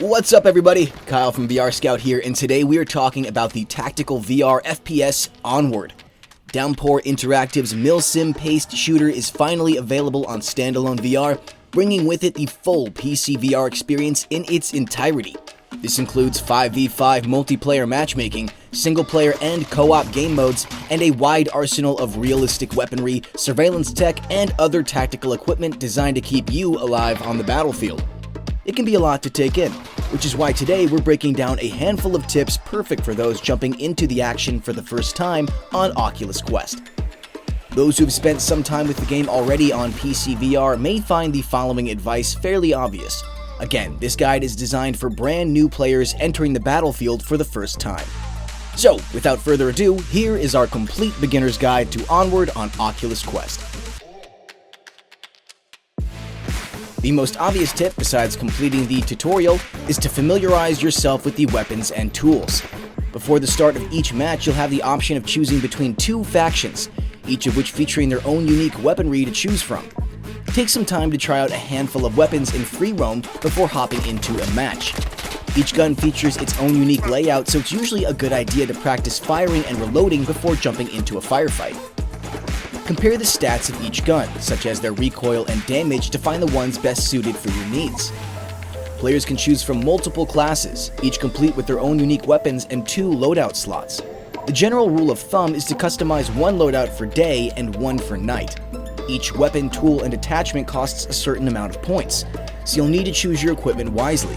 What's up everybody? Kyle from VR Scout here, and today we are talking about the tactical VR FPS Onward. Downpour Interactive's milsim-paced shooter is finally available on standalone VR, bringing with it the full PC VR experience in its entirety. This includes 5v5 multiplayer matchmaking, single-player and co-op game modes, and a wide arsenal of realistic weaponry, surveillance tech, and other tactical equipment designed to keep you alive on the battlefield. It can be a lot to take in, which is why today we're breaking down a handful of tips perfect for those jumping into the action for the first time on Oculus Quest. Those who've spent some time with the game already on PC VR may find the following advice fairly obvious. Again, this guide is designed for brand new players entering the battlefield for the first time. So, without further ado, here is our complete beginner's guide to Onward on Oculus Quest. The most obvious tip, besides completing the tutorial, is to familiarize yourself with the weapons and tools. Before the start of each match, you'll have the option of choosing between two factions, each of which featuring their own unique weaponry to choose from. Take some time to try out a handful of weapons in free roam before hopping into a match. Each gun features its own unique layout, so it's usually a good idea to practice firing and reloading before jumping into a firefight. Compare the stats of each gun, such as their recoil and damage, to find the ones best suited for your needs. Players can choose from multiple classes, each complete with their own unique weapons and 2 loadout slots. The general rule of thumb is to customize one loadout for day and one for night. Each weapon, tool, and attachment costs a certain amount of points, so you'll need to choose your equipment wisely.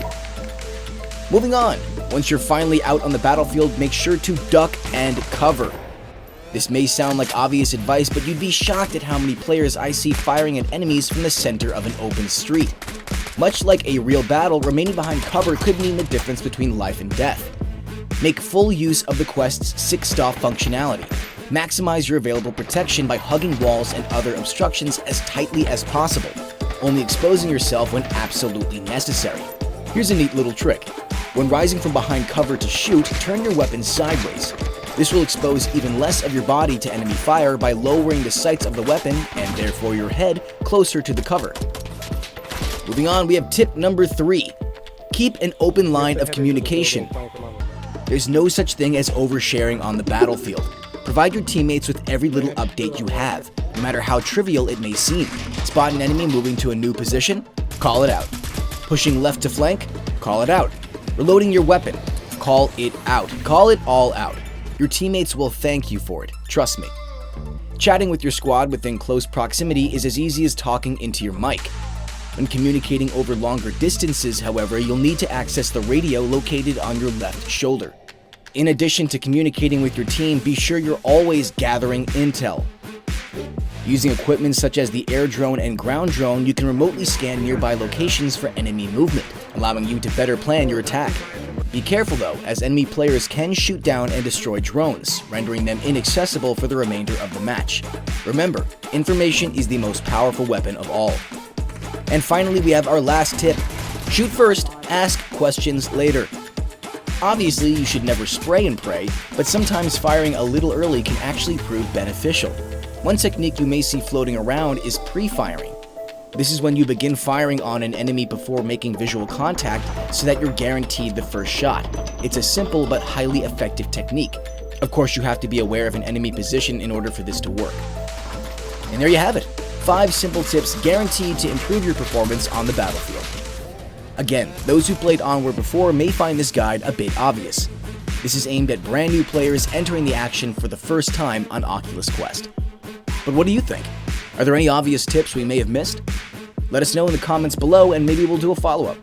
Moving on, once you're finally out on the battlefield, make sure to duck and cover. This may sound like obvious advice, but you'd be shocked at how many players I see firing at enemies from the center of an open street. Much like a real battle, remaining behind cover could mean the difference between life and death. Make full use of the Quest's 6-stop functionality. Maximize your available protection by hugging walls and other obstructions as tightly as possible, only exposing yourself when absolutely necessary. Here's a neat little trick. When rising from behind cover to shoot, turn your weapon sideways. This will expose even less of your body to enemy fire by lowering the sights of the weapon, and therefore your head, closer to the cover. Moving on, we have tip number 3. Keep an open line of communication. There's no such thing as oversharing on the battlefield. Provide your teammates with every little update you have, no matter how trivial it may seem. Spot an enemy moving to a new position? Call it out. Pushing left to flank? Call it out. Reloading your weapon? Call it out. Call it all out. Your teammates will thank you for it, trust me. Chatting with your squad within close proximity is as easy as talking into your mic. When communicating over longer distances, however, you'll need to access the radio located on your left shoulder. In addition to communicating with your team, be sure you're always gathering intel. Using equipment such as the air drone and ground drone, you can remotely scan nearby locations for enemy movement, allowing you to better plan your attack. Be careful though, as enemy players can shoot down and destroy drones, rendering them inaccessible for the remainder of the match. Remember, information is the most powerful weapon of all. And finally, we have our last tip. Shoot first, ask questions later. Obviously, you should never spray and pray, but sometimes firing a little early can actually prove beneficial. One technique you may see floating around is pre-firing. This is when you begin firing on an enemy before making visual contact so that you're guaranteed the first shot. It's a simple but highly effective technique. Of course, you have to be aware of an enemy position in order for this to work. And there you have it. 5 simple tips guaranteed to improve your performance on the battlefield. Again, those who played Onward before may find this guide a bit obvious. This is aimed at brand new players entering the action for the first time on Oculus Quest. But what do you think? Are there any obvious tips we may have missed? Let us know in the comments below and maybe we'll do a follow-up.